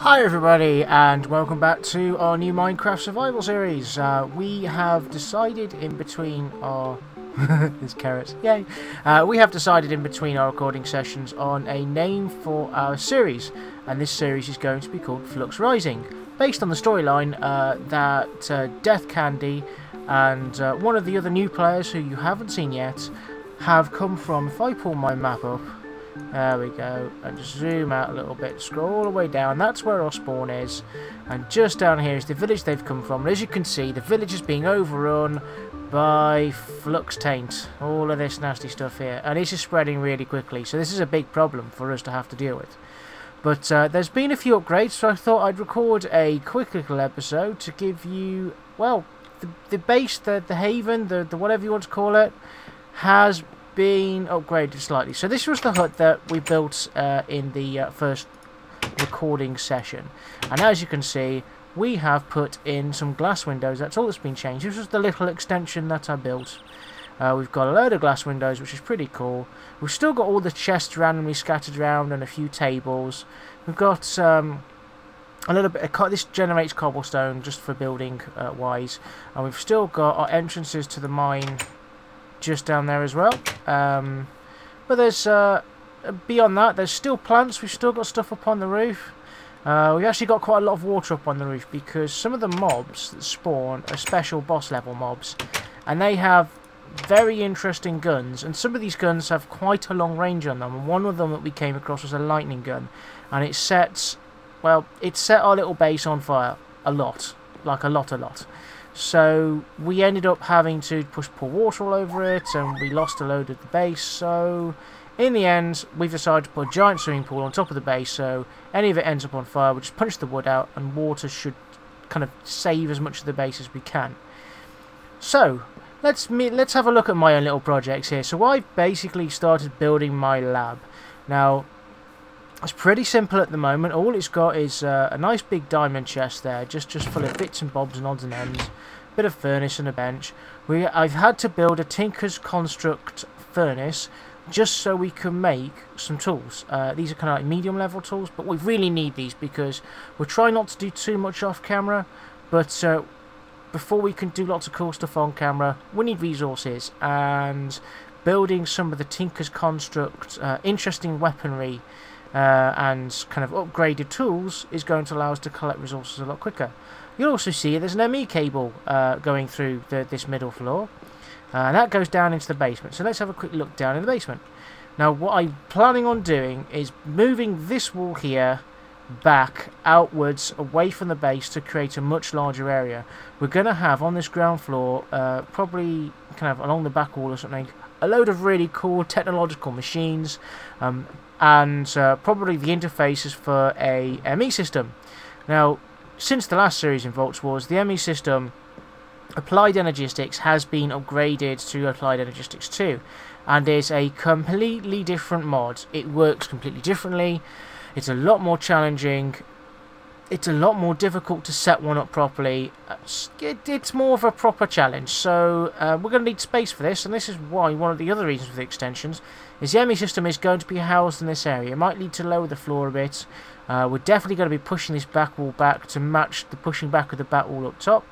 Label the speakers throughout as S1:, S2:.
S1: Hi everybody, and welcome back to our new Minecraft survival series. We have decided in between our... there's carrots, yay! We have decided in between our recording sessions on a name for our series, and this series is going to be called Flux Rising, based on the storyline that DeathCandy and one of the other new players who you haven't seen yet have come from. If I pull my map up, there we go, and just zoom out a little bit, scroll all the way down, that's where our spawn is, and just down here is the village they've come from. And as you can see, the village is being overrun by flux taint, all of this nasty stuff here, and it's just spreading really quickly, so this is a big problem for us to have to deal with. But there's been a few upgrades, so I thought I'd record a quick little episode to give you, well, the base, the haven, the whatever you want to call it, has been upgraded slightly. So this was the hut that we built in the first recording session, and as you can see, we have put in some glass windows. That's all that's been changed. This was the little extension that I built. We've got a load of glass windows, which is pretty cool. We've still got all the chests randomly scattered around and a few tables. We've got a little bit of this generates cobblestone just for building wise, and we've still got our entrances to the mine just down there as well. But there's beyond that, there's still plants. We've still got stuff up on the roof. We've actually got quite a lot of water up on the roof because some of the mobs that spawn are special boss level mobs, and they have very interesting guns, and some of these guns have quite a long range on them, and one of them that we came across was a lightning gun, and it sets, well, it set our little base on fire a lot, like a lot. So we ended up having to pour water all over it, and we lost a load of the base. So in the end, we've decided to put a giant swimming pool on top of the base, so any of it ends up on fire, we'll just punch the wood out, and water should kind of save as much of the base as we can. So let's have a look at my own little projects here. So I've basically started building my lab. Now, it's pretty simple at the moment. All it's got is a nice big diamond chest there, just full of bits and bobs and odds and ends. Bit of furnace and a bench. I've had to build a Tinker's Construct furnace just so we can make some tools. These are kind of like medium level tools, but we really need these because we're trying not to do too much off camera, but before we can do lots of cool stuff on camera, we need resources, and building some of the Tinker's Construct interesting weaponry and kind of upgraded tools is going to allow us to collect resources a lot quicker. You'll also see there's an ME cable going through this middle floor, and that goes down into the basement. So let's have a quick look down in the basement. Now what I'm planning on doing is moving this wall here back outwards away from the base to create a much larger area. We're going to have on this ground floor, probably kind of along the back wall or something, a load of really cool technological machines, and probably the interfaces for a ME system. Now, since the last series in Vaults Wars, the ME system, Applied Energistics, has been upgraded to Applied Energistics 2, and is a completely different mod. It works completely differently. It's a lot more challenging. It's a lot more difficult to set one up properly. It's more of a proper challenge, so we're going to need space for this, and this is why one of the other reasons for the extensions is the ME system is going to be housed in this area. It might need to lower the floor a bit. We're definitely going to be pushing this back wall back to match the pushing back of the back wall up top,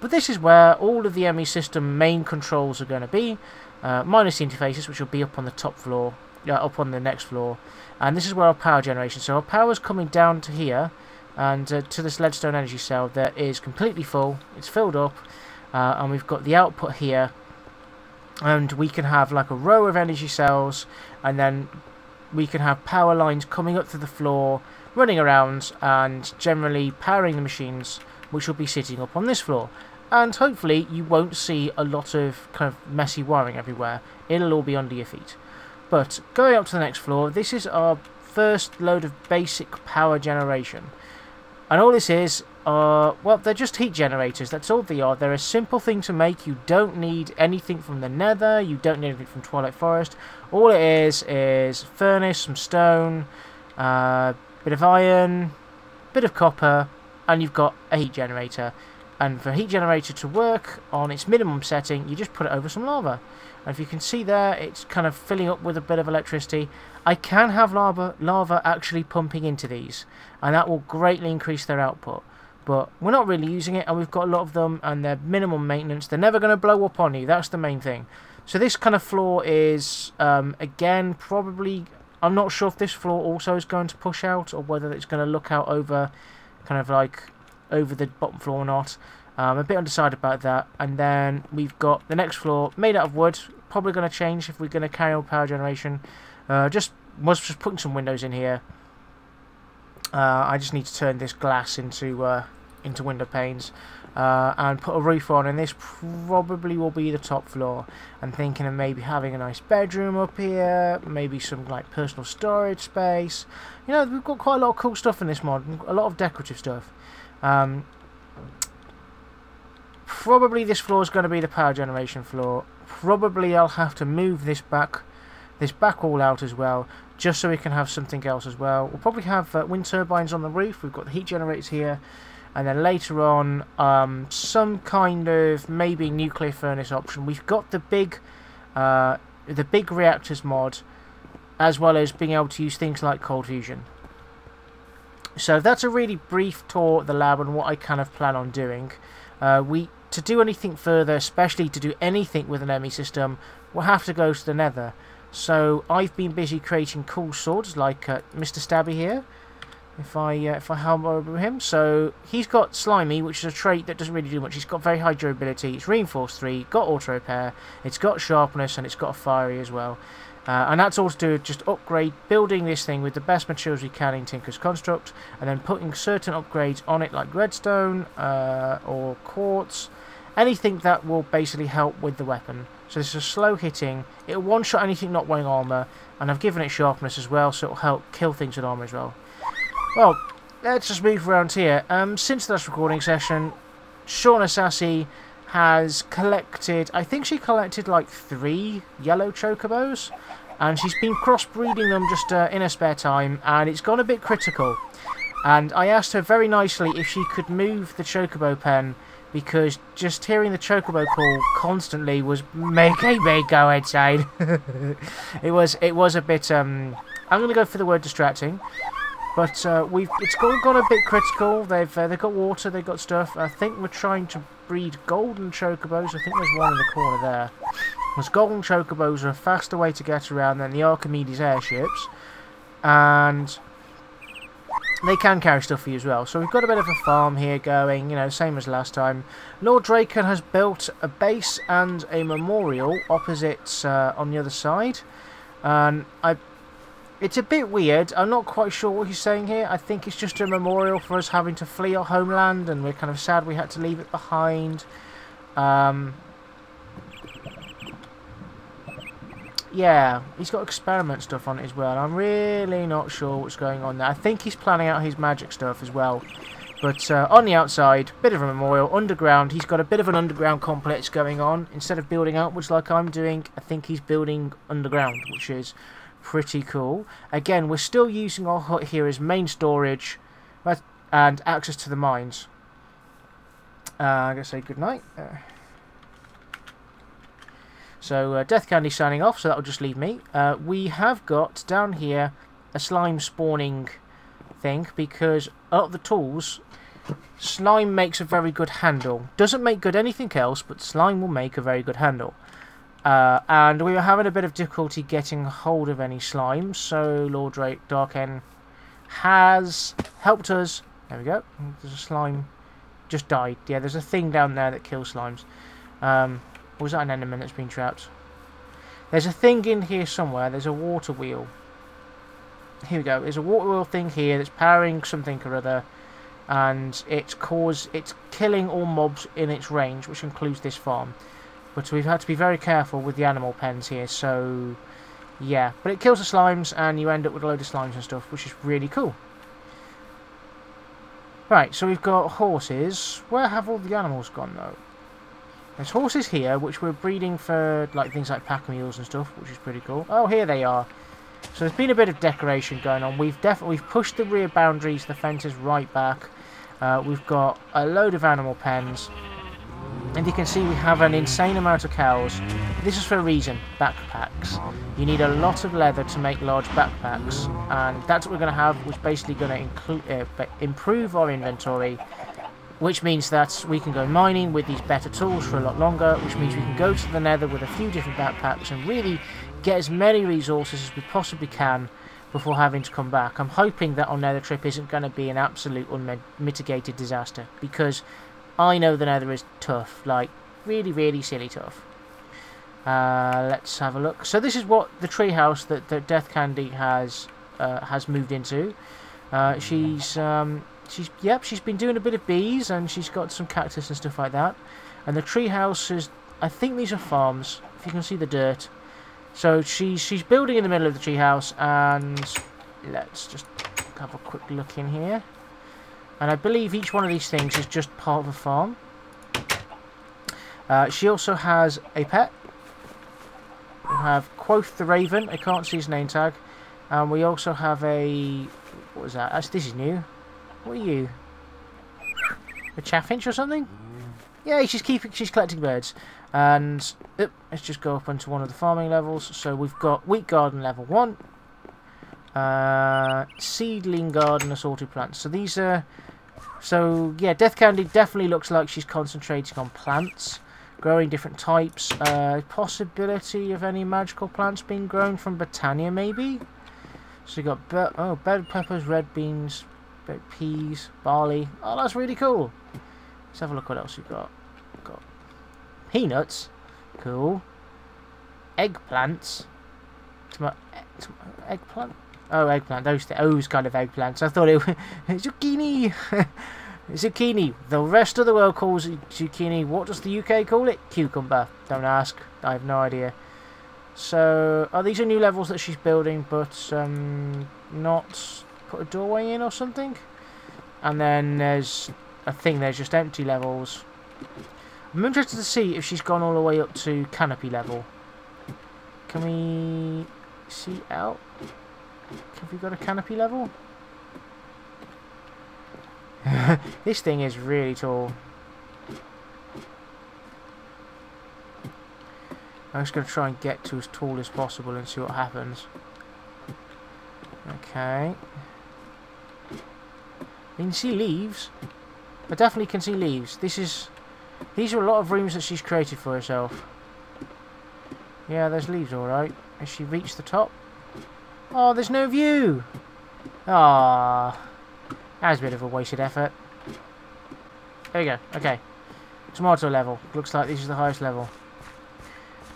S1: but this is where all of the ME system main controls are going to be, minus the interfaces, which will be up on the top floor, up on the next floor, and this is where our power generation, so our power is coming down to here, and to this leadstone energy cell that is completely full. It's filled up, and we've got the output here, and we can have like a row of energy cells, and then we can have power lines coming up to the floor, running around, and generally powering the machines, which will be sitting up on this floor. And hopefully you won't see a lot of kind of messy wiring everywhere. It'll all be under your feet. But going up to the next floor, this is our first load of basic power generation. And all this is, well, they're just heat generators. That's all they are. They're a simple thing to make. You don't need anything from the Nether. You don't need anything from Twilight Forest. All it is furnace, some stone, bit of iron, bit of copper, and you've got a heat generator. And for a heat generator to work on its minimum setting, you just put it over some lava. And if you can see there, it's kind of filling up with a bit of electricity. I can have lava actually pumping into these, and that will greatly increase their output. But we're not really using it, and we've got a lot of them, and they're minimum maintenance. They're never going to blow up on you. That's the main thing. So this kind of floor is, again, probably... I'm not sure if this floor also is going to push out, or whether it's going to look out over, kind of like, over the bottom floor or not. I'm a bit undecided about that. And then we've got the next floor made out of wood. Probably going to change if we're going to carry on power generation. Just putting some windows in here. I just need to turn this glass into window panes. And put a roof on, and this probably will be the top floor. I'm thinking of maybe having a nice bedroom up here, maybe some like personal storage space. You know, we've got quite a lot of cool stuff in this mod, a lot of decorative stuff. Probably this floor is going to be the power generation floor. Probably I'll have to move this back wall out as well, just so we can have something else as well. We'll probably have wind turbines on the roof. We've got the heat generators here. And then later on, some kind of maybe nuclear furnace option. We've got the big reactors mod, as well as being able to use things like cold fusion. So that's a really brief tour of the lab and what I kind of plan on doing. To do anything further, especially to do anything with an ME system, we'll have to go to the Nether. So I've been busy creating cool swords like Mr. Stabby here. If I helm over him, so he's got Slimy, which is a trait that doesn't really do much. He's got very high durability. It's reinforced 3, got auto repair, it's got sharpness, and it's got a fiery as well. And that's all to do with just upgrade, building this thing with the best materials we can in Tinker's Construct, and then putting certain upgrades on it, like redstone or quartz, anything that will basically help with the weapon. So this is a slow hitting. It'll one-shot anything not wearing armor, and I've given it sharpness as well, so it'll help kill things with armor as well. Well, let's just move around here. Since the last recording session, Shunasassie has collected, I think she collected like 3 yellow chocobos, and she's been crossbreeding them just in her spare time, and it's gone a bit critical. And I asked her very nicely if she could move the chocobo pen, because just hearing the chocobo call constantly was making me go insane. it was a bit, I'm going to go for the word distracting. But it's all gone a bit critical. They've got water, they've got stuff. I think we're trying to breed golden chocobos. I think there's one in the corner there. Because golden chocobos are a faster way to get around than the Archimedes airships, and they can carry stuff for you as well. So we've got a bit of a farm here going, you know, same as last time. Lord Draken has built a base and a memorial opposite on the other side, and it's a bit weird. I'm not quite sure what he's saying here. I think it's just a memorial for us having to flee our homeland, and we're kind of sad we had to leave it behind. Yeah, he's got experiment stuff on it as well. I'm really not sure what's going on there. I think he's planning out his magic stuff as well. But on the outside, bit of a memorial. Underground, he's got a bit of an underground complex going on. Instead of building outwards like I'm doing, I think he's building underground, which is pretty cool. Again, we're still using our hut here as main storage and access to the mines. I'm going to say goodnight. So DeathCandy signing off, so that'll just leave me. We have got down here a slime spawning thing, because of the tools, slime makes a very good handle. Doesn't make good anything else, but slime will make a very good handle. And we were having a bit of difficulty getting hold of any slimes, so Lord Draken has helped us. There we go. There's a slime just died. Yeah, there's a thing down there that kills slimes. Or was that an enderman that's been trapped? There's a thing in here somewhere. There's a water wheel. Here we go. There's a water wheel thing here that's powering something or other, and it's killing all mobs in its range, which includes this farm. But we've had to be very careful with the animal pens here, so yeah. But it kills the slimes, and you end up with a load of slimes and stuff, which is really cool. Right, so we've got horses. Where have all the animals gone, though? There's horses here, which we're breeding for like things like pack mules and stuff, which is pretty cool. Oh, here they are. So there's been a bit of decoration going on. We've pushed the rear boundaries, the fences right back. We've got a load of animal pens. And you can see we have an insane amount of cows. this is for a reason. Backpacks. You need a lot of leather to make large backpacks, and that's what we're going to have, which is basically going to improve our inventory, which means that we can go mining with these better tools for a lot longer, which means we can go to the nether with a few different backpacks and really get as many resources as we possibly can before having to come back. I'm hoping that our nether trip isn't going to be an absolute unmitigated disaster, because I know the nether is tough, like really, really silly tough. Let's have a look. So this is what the treehouse that DeathCandy has moved into. She's been doing a bit of bees, and she's got some cactus and stuff like that. And the treehouse is, I think these are farms, if you can see the dirt. So she's building in the middle of the treehouse, and let's just have a quick look in here. And I believe each one of these things is just part of a farm. She also has a pet. We have Quoth the Raven. I can't see his name tag. And we also have a... what was that? This is new. What are you? A chaffinch or something? Yeah, she's collecting birds. And let's just go up onto one of the farming levels. So we've got wheat garden level 1, seedling garden, assorted plants. So these are, so yeah, DeathCandy definitely looks like she's concentrating on plants, growing different types. Possibility of any magical plants being grown from Botania, maybe. So you got bell peppers, red beans, peas, barley. Oh, that's really cool. Let's have a look what else we've got. Peanuts, cool. Eggplants, eggplant. Oh, eggplant. Those kind of eggplants. I thought it was zucchini. Zucchini. The rest of the world calls it zucchini. What does the UK call it? Cucumber. Don't ask. I have no idea. So, these are new levels that she's building, but not put a doorway in or something. And then there's, I think there's just empty levels. I'm interested to see if she's gone all the way up to canopy level. Can we see out? Have we got a canopy level? This thing is really tall. I'm just going to try and get to as tall as possible and see what happens. Okay. You can see leaves. I definitely can see leaves. These are a lot of rooms that she's created for herself. Yeah, there's leaves alright. Has she reached the top? Oh, there's no view! Ah, that was a bit of a wasted effort. There we go, okay. Tomato level. Looks like this is the highest level.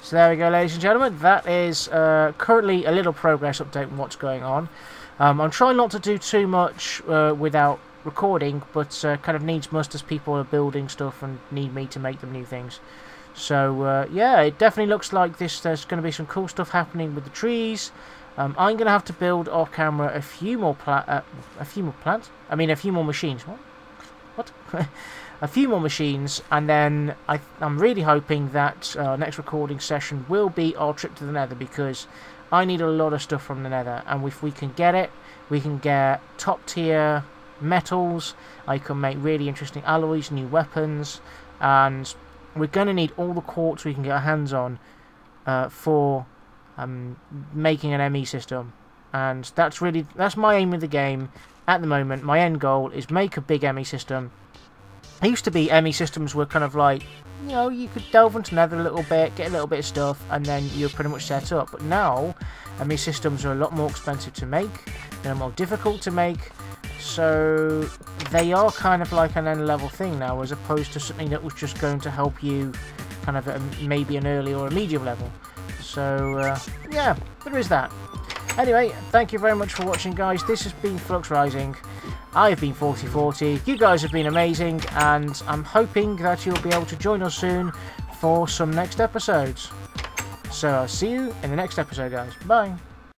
S1: So there we go, ladies and gentlemen. That is currently a little progress update on what's going on. I'm trying not to do too much without recording, but kind of needs must as people are building stuff and need me to make them new things. So yeah, it definitely looks like there's going to be some cool stuff happening with the trees. I'm going to have to build off camera a few more plants. I mean, a few more machines. What? A few more machines, and then I'm really hoping that our next recording session will be our trip to the nether, because I need a lot of stuff from the nether, and if we can get it, we can get top tier metals. I can make really interesting alloys, new weapons, and we're going to need all the quartz we can get our hands on for making an ME system. And that's my aim with the game at the moment. My end goal is make a big ME system. It used to be ME systems were kind of like, you know, you could delve into nether a little bit, get a little bit of stuff, and then you're pretty much set up. But now ME systems are a lot more expensive to make, they're more difficult to make, so they are kind of like an end level thing now, as opposed to something that was just going to help you kind of at maybe an early or a medium level. So yeah, there is that. Anyway, thank you very much for watching, guys. This has been Flux Rising. I've been 4040. You guys have been amazing, and I'm hoping that you'll be able to join us soon for some next episodes. So I'll see you in the next episode, guys. Bye.